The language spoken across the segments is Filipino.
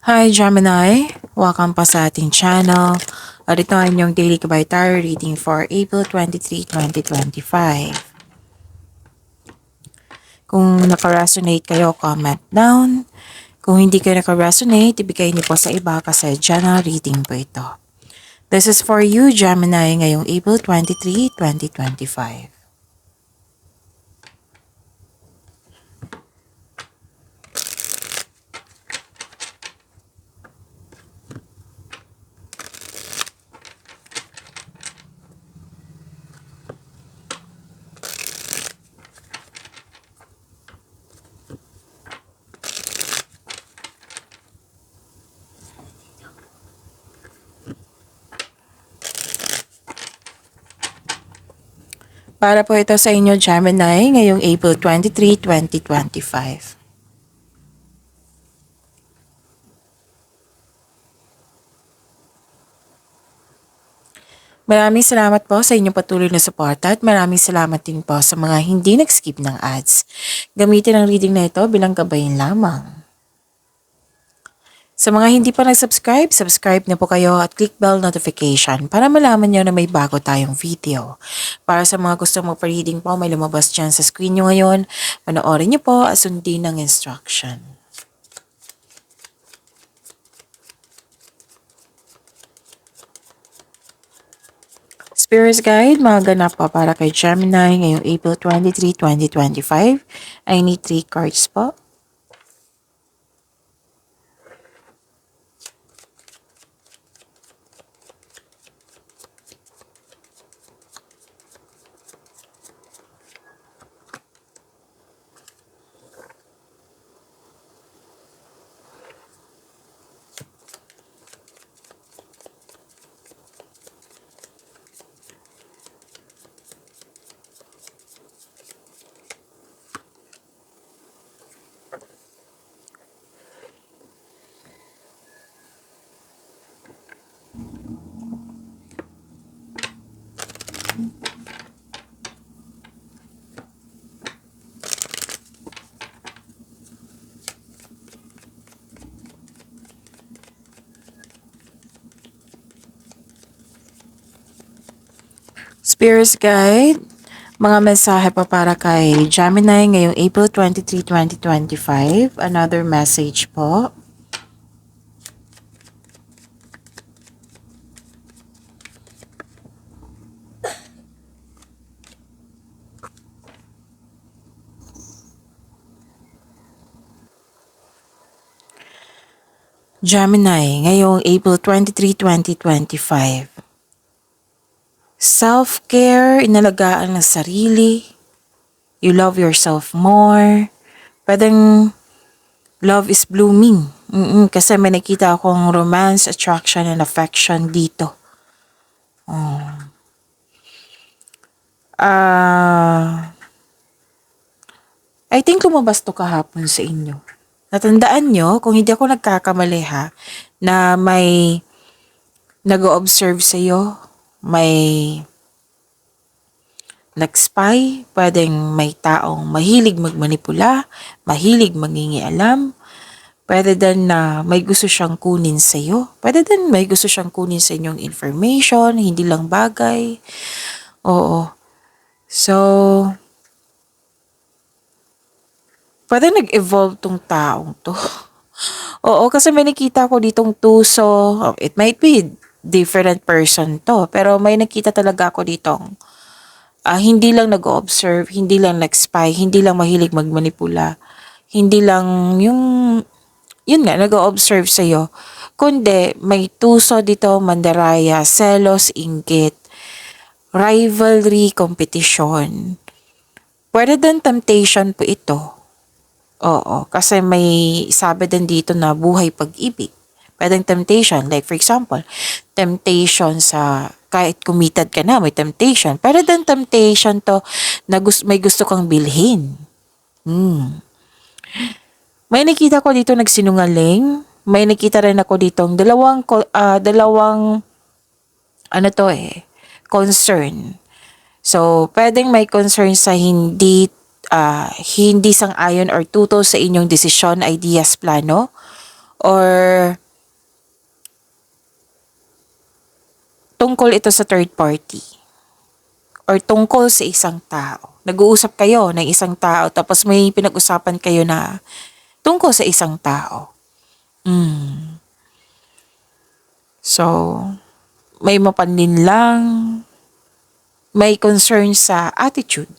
Hi Gemini! Welcome pa sa ating channel. At ito ang inyong Daily Kabay Tarot reading for April 23, 2025. Kung naka-resonate kayo, comment down. Kung hindi kayo naka-resonate, ibigay niyo po sa iba kasi general reading po ito. This is for you, Gemini, ngayong April 23, 2025. Para po ito sa inyo, Gemini, ngayong April 23, 2025. Maraming salamat po sa inyong patuloy na suporta at maraming salamat din po sa mga hindi nag-skip ng ads. Gamitin ang reading na ito bilang gabayan lamang. Sa mga hindi pa nag-subscribe, subscribe na po kayo at click bell notification para malaman nyo na may bago tayong video. Para sa mga gusto magpa-reading po, may lumabas dyan sa screen nyo ngayon. Panoorin nyo po at sundin ang instruction. Spirit Guide, mga ganap po para kay Gemini ngayong April 23, 2025. I need 3 cards po. Spirit Guide, mga mensahe pa para kay Gemini ngayong April 23, 2025. Another message po. Gemini, ngayong April 23, 2025. Self-care, inalagaan ng sarili. You love yourself more. Pwedeng love is blooming. Kasi may nakita akong romance, attraction, and affection dito. I think lumabas to kahapon sa inyo. Natandaan nyo, kung hindi ako nagkakamali ha, na may nag-o-observe sa'yo, may nag-spy, pwedeng may taong mahilig magmanipula, mahilig mangingialam, pwede din na may gusto siyang kunin sa'yo, pwede din may gusto siyang kunin sa inyong information, hindi lang bagay. Oo. So, pwede nag-evolve tong taong to. Oo, kasi may nakita ko ditong tuso. It might be different person to. Pero may nakita talaga ako ditong hindi lang nag-observe, hindi lang nag-spy, hindi lang mahilig magmanipula. Hindi lang yun nga, nag-observe sa'yo. Kundi may tuso dito, mandaraya, selos, inggit, rivalry, competition. Pwede din temptation po ito. Oo, kasi may sabi din dito na buhay pag-ibig. Pwedeng temptation, like for example, temptation sa kahit committed ka na, may temptation. Pero din temptation to na may gusto kang bilhin. May nakita ko dito nagsinungaling. May nakita rin ako dito dalawang concern. So, pwedeng may concern sa hindi sang-ayon or tutol sa inyong desisyon, ideas, plano. or tungkol ito sa third party or tungkol sa isang tao. Nag-uusap kayo ng isang tao tapos may pinag-usapan kayo na tungkol sa isang tao. So, may mapanlin lang, may concern sa attitude.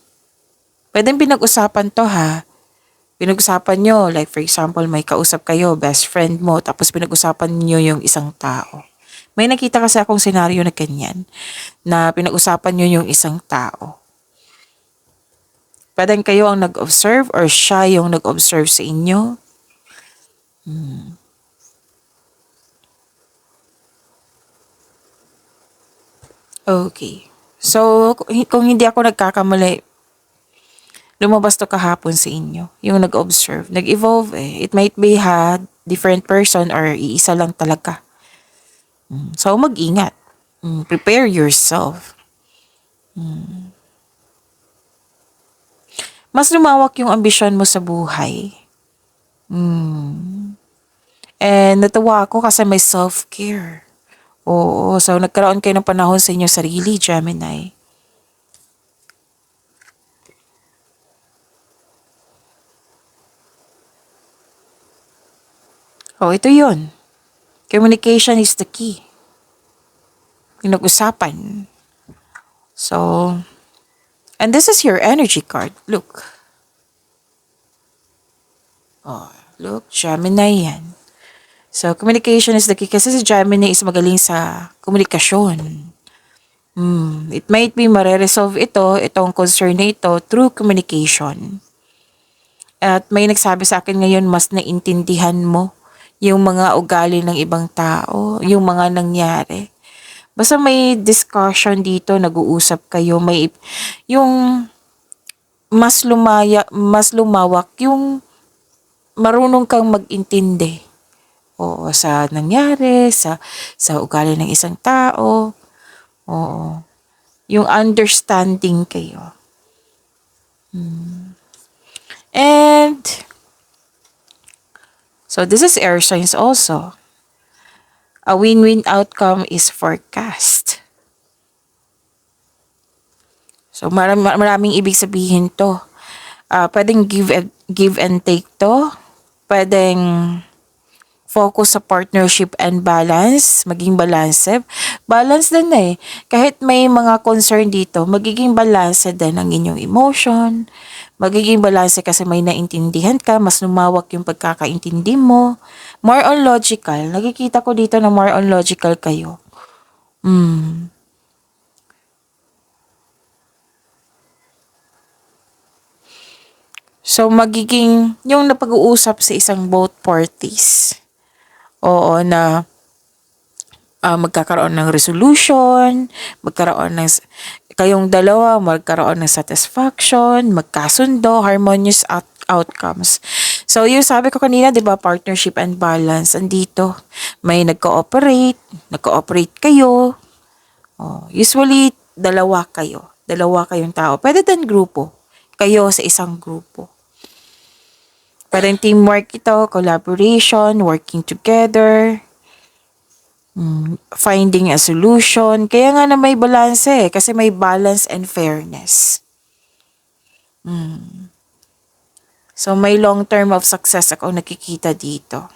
Pwedeng pinag-usapan to ha. Pinag-usapan nyo, like for example, may kausap kayo, best friend mo, tapos pinag-usapan nyo yung isang tao. May nakita kasi akong senaryo na ganyan, na pinag-usapan nyo yung isang tao. Pwedeng kayo ang nag-observe or siya yung nag-observe sa inyo. Okay. So, kung hindi ako nagkakamali, lumabas to kahapon sa inyo. Yung nag-observe. Nag-evolve eh. It might be different person or iisa lang talaga. So, mag-ingat. Prepare yourself. Mas lumawak yung ambisyon mo sa buhay. And natuwa ako kasi may self-care. Oo, so nagkaroon kayo ng panahon sa inyo sarili, Gemini. Oh, ito yun. Communication is the key. Pinag-usapan. So, and this is your energy card. Look. Oh, look, Gemini yan. So, communication is the key kasi si Gemini is magaling sa komunikasyon. It might be mareresolve itong concern na ito through communication. At may nagsabi sa akin ngayon, mas naintindihan mo yung mga ugali ng ibang tao, yung mga nangyari. Basta may discussion dito, nag-uusap kayo, may yung mas lumawak yung marunong kang mag-intindi. Oo, sa nangyari, sa ugali ng isang tao. Oo. Yung understanding kayo. And so this is air signs also. A win-win outcome is forecast. So maraming ibig sabihin to. Pwedeng give and take to. Pwedeng focus sa partnership and balance, maging balance. Balance din eh. Kahit may mga concern dito, magiging balance din ang inyong emotion. Magiging balance kasi may naintindihan ka, mas lumawak yung pagkakaintindi mo. More on logical. Nakikita ko dito na more on logical kayo. So, magiging yung napag-uusap sa isang both parties. Oo, na magkakaroon ng resolution, kayong dalawa magkaroon ng satisfaction, magkasundo, harmonious outcomes. So, yung sabi ko kanina, di ba, partnership and balance, andito. May nag-cooperate kayo. Usually, dalawa kayong tao. Pwede din grupo, kayo sa isang grupo. Parang teamwork ito, collaboration, working together, finding a solution. Kaya nga na may balance kasi may balance and fairness. So may long term of success ako nakikita dito.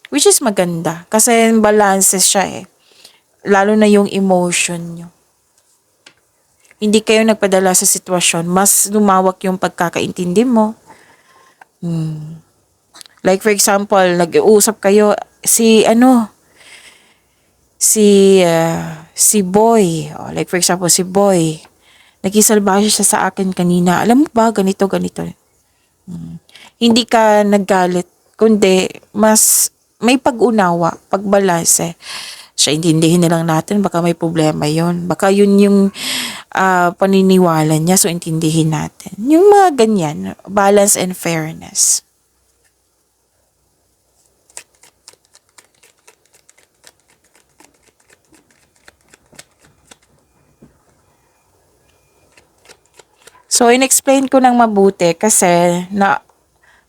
Which is maganda kasi balances siya eh. Lalo na yung emotion nyo. Hindi kayo nagpadala sa sitwasyon, mas lumawak yung pagkakaintindi mo. Like for example, nag-uusap kayo si Boy. Like for example, si Boy. Nakisalbahe siya sa akin kanina. Alam mo ba, ganito. Hindi ka naggalit, kundi mas may pag-unawa, pagbalanse. Siya, intindihin na lang natin, baka may problema yon. Baka yun yung paniniwala niya, so intindihin natin. Yung mga ganyan, balance and fairness. So, in-explain ko ng mabuti kasi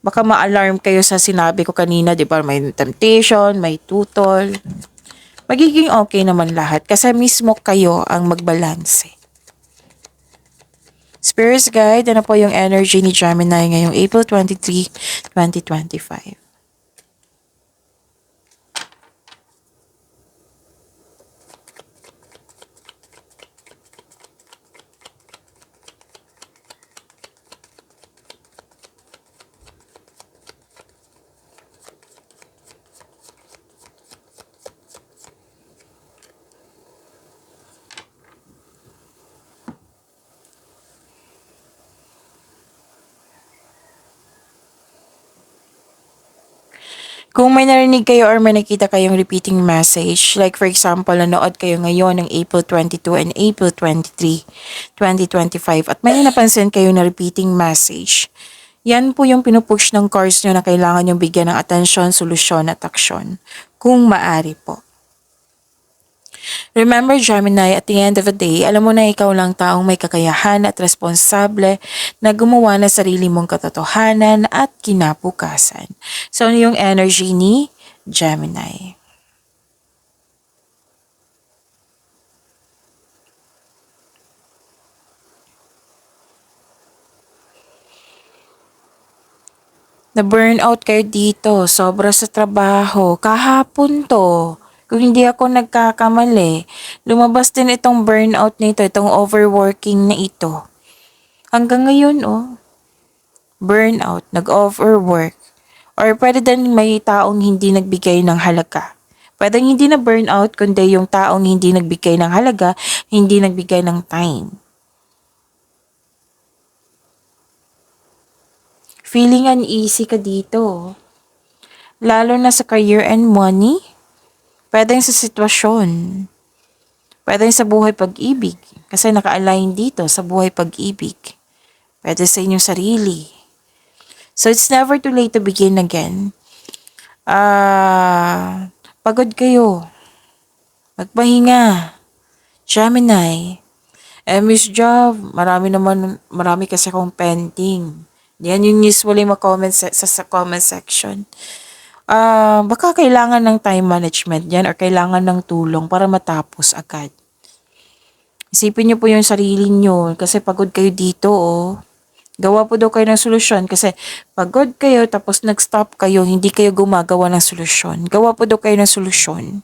baka ma-alarm kayo sa sinabi ko kanina, di ba? May temptation, may tutol. Magiging okay naman lahat kasi mismo kayo ang magbalanse. Spirits Guide, ano po yung energy ni Gemini ngayong April 23, 2025? Kung may narinig kayo or may nakita kayong repeating message, like for example, nanood kayo ngayon ng April 22 and April 23, 2025, at may napansin kayo na repeating message, yan po yung pinupush ng cards nyo na kailangan yung bigyan ng atensyon, solusyon at aksyon. Kung maari po. Remember Gemini, at the end of the day, alam mo na ikaw lang taong may kakayahan at responsable na gumawa ng sarili mong katotohanan at kinabukasan. So, ano yung energy ni Gemini? Na-burnout kayo dito, sobra sa trabaho. Kahapon to. Kung hindi ako nagkakamali, lumabas din itong burnout nito, itong overworking na ito. Hanggang ngayon, burnout, nag-overwork. Or pwede din may taong hindi nagbigay ng halaga. Pwede hindi na burnout, kundi yung taong hindi nagbigay ng halaga, hindi nagbigay ng time. Feeling uneasy ka dito. Lalo na sa career and money. Pwedeng sa sitwasyon. Pwedeng sa buhay pag-ibig. Kasi naka-align dito sa buhay pag-ibig. Pwede sa inyong sarili. So it's never too late to begin again. Pagod kayo. Magpahinga. Gemini. Miss Job, marami kasi akong pending. Yan yung usually ma-comment sa comment section. Baka kailangan ng time management yan or kailangan ng tulong para matapos agad. Isipin niyo po yung sarili niyo kasi pagod kayo dito, Gawa po daw kayo ng solusyon kasi pagod kayo tapos nag-stop kayo, hindi kayo gumagawa ng solusyon. Gawa po daw kayo ng solusyon.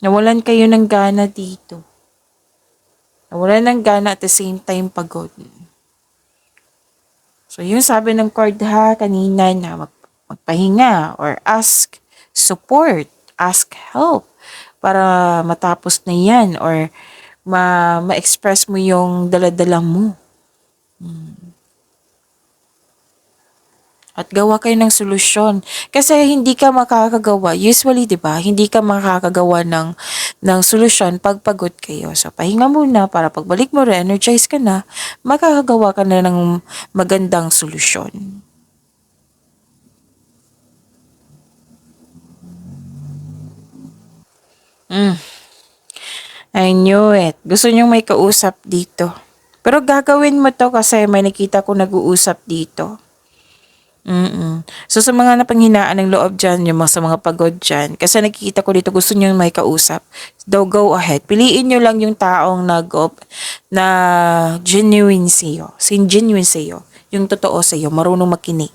Nawalan kayo ng gana dito. Nawalan ng gana at the same time pagod. So yun sabi ng card kanina na magpahinga or ask support, ask help para matapos na yan or ma-express mo yung daladala mo. At gawa kayo ng solusyon. Kasi hindi ka makakagawa, usually 'di ba, hindi ka makakagawa ng solusyon pag pagod kayo. So pahinga muna para pagbalik mo re-energize ka na, makakagawa ka na ng magandang solusyon. I knew it. Gusto niyong may kausap dito. Pero gagawin mo to kasi may nakita ko nag-uusap dito. So sa mga napanghinaan ng loob dyan, yung sa mga pagod dyan, kasi nakikita ko dito gusto nyo may kausap, go ahead. Piliin nyo lang yung taong na genuine sa'yo, yung totoo sa'yo, marunong makinig.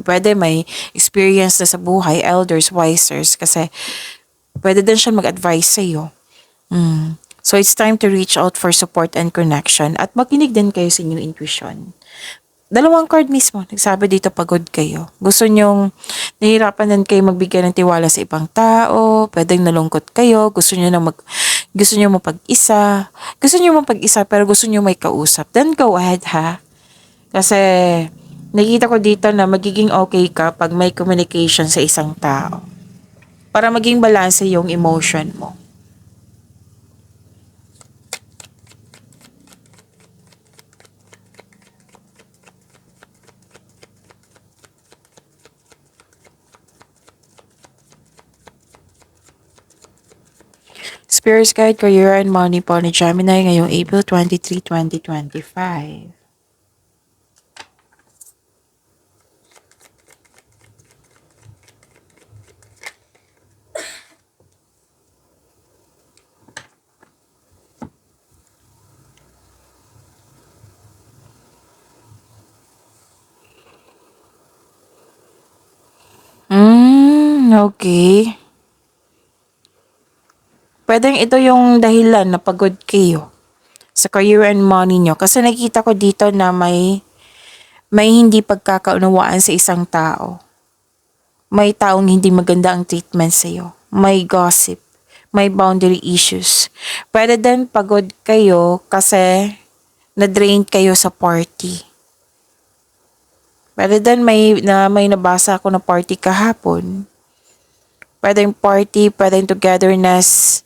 Pwede may experience na sa buhay, elders, wisers, kasi pwede din siya mag-advise sa'yo. So it's time to reach out for support and connection at makinig din kayo sa inyong intuition. Dalawang card mismo, nagsabi dito pagod kayo. Gusto nyong nahihirapan din kayo magbigay ng tiwala sa ibang tao, pwedeng nalungkot kayo, gusto nyo mapag-isa, pero gusto nyo may kausap. Then go ahead ha. Kasi nakita ko dito na magiging okay ka pag may communication sa isang tao. Para maging balanse yung emotion mo. Spirits Guide, Career and Money po ni Gemini ngayong April 23, 2025. Okay. Pwedeng ito yung dahilan na pagod kayo sa career and money nyo. Kasi nakita ko dito na may hindi pagkakaunawaan sa isang tao. May taong hindi maganda ang treatment sa'yo. May gossip. May boundary issues. Pwede din pagod kayo kasi na-drain kayo sa party. Pwede din may nabasa ako na party kahapon. Pwedeng party, pwedeng togetherness,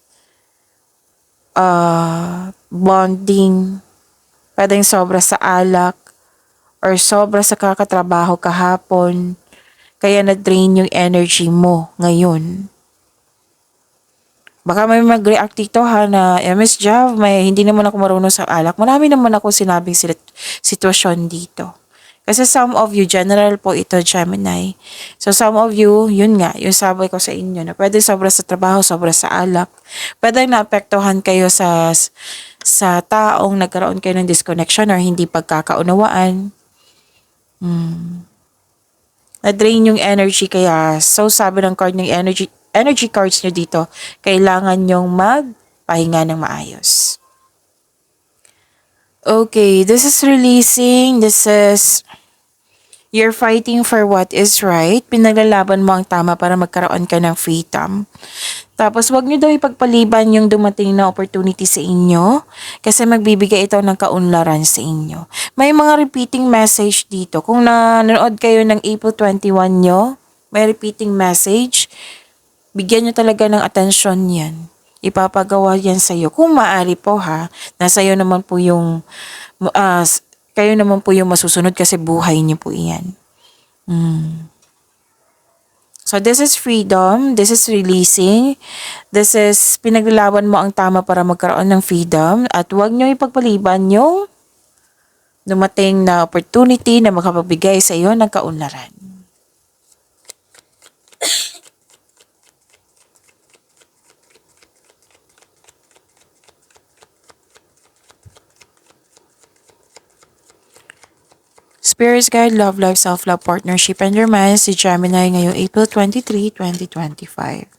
bonding, pwedeng sobra sa alak, or sobra sa kakatrabaho kahapon, kaya na-drain yung energy mo ngayon. Baka may mag-react dito ha na, Miss Jav, hindi naman ako marunong sa alak. Marami naman ako sinabing sitwasyon dito. Kasi some of you, general po ito, Gemini. So some of you, yun nga, yung sabi ko sa inyo, na pwede sobra sa trabaho, sobra sa alak. Pwede naapektuhan kayo sa taong nagkaroon kayo ng disconnection or hindi pagkakaunawaan. Na-drain yung energy, kaya so sabi ng card ng energy cards nyo dito, kailangan nyong magpahinga ng maayos. Okay, this is releasing. This is you're fighting for what is right. Pinaglalaban mo ang tama para magkaroon ka ng freedom. Tapos wag nyo daw ipagpaliban yung dumating na opportunity sa inyo kasi magbibigay ito ng kaunlaran sa inyo. May mga repeating message dito. Kung nanonood kayo ng April 21 nyo, may repeating message. Bigyan nyo talaga ng atensyon yan. Ipapagawa yan sa'yo. Kung maaari po ha, nasa'yo naman po yung, kayo naman po yung masusunod kasi buhay niyo po iyan. So this is freedom, this is releasing, this is pinaglalaban mo ang tama para magkaroon ng freedom at huwag nyo ipagpaliban yung dumating na opportunity na makapagbigay sa iyo ng kaunlaran. Spirits Guide, Love Life, Self-Love, Partnership, and Romance, si Gemini ngayong April 23, 2025.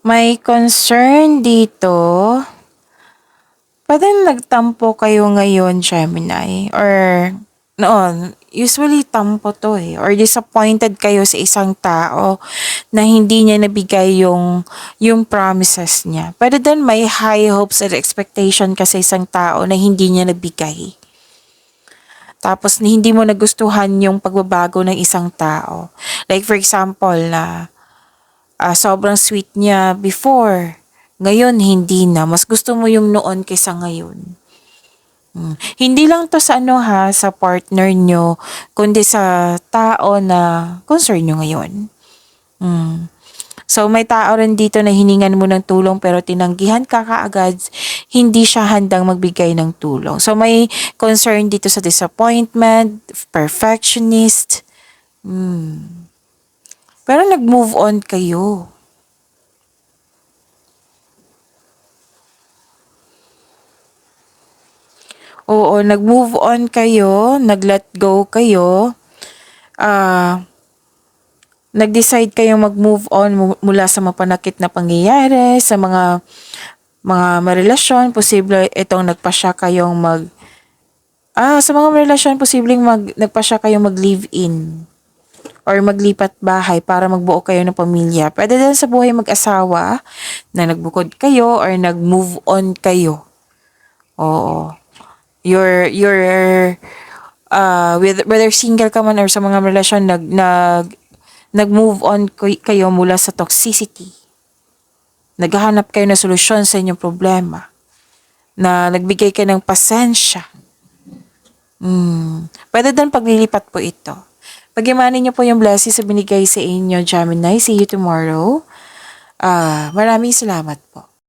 May concern dito. Pwede nagtampo kayo ngayon, Gemini, or noon, usually tampo to or disappointed kayo sa isang tao na hindi niya nabigay yung promises niya. Pwede din may high hopes and expectation ka sa isang tao na hindi niya nabigay. Tapos hindi mo nagustuhan yung pagbabago ng isang tao. Like for example na sobrang sweet niya before. Ngayon, hindi na. Mas gusto mo yung noon kaysa ngayon. Hindi lang to sa sa partner nyo, kundi sa tao na concern nyo ngayon. So, may tao rin dito na hiningan mo ng tulong pero tinanggihan ka kaagad, hindi siya handang magbigay ng tulong. So, may concern dito sa disappointment, perfectionist. Pero nag-move on kayo. Oo, nag-move on kayo, nag-let go kayo. Nag-decide kayong mag-move on mula sa mapanakit na pangyayari, sa mga relasyon. Posible itong nagpasya kayong sa mga relasyon, posibleng nagpasya kayong mag-live-in. or maglipat bahay para magbuo kayo ng pamilya. Pwede din sa buhay mag-asawa na nagbukod kayo or nag-move on kayo. Oo. You're whether single ka man or sa mga relasyon nag-move on kayo mula sa toxicity. Naghahanap kayo ng solusyon sa inyong problema. Na nagbigay kayo ng pasensya. Pwede din paglilipat po ito. Pag-imanin niyo po yung blessings na binigay sa inyo, Gemini. See you tomorrow. Maraming salamat po.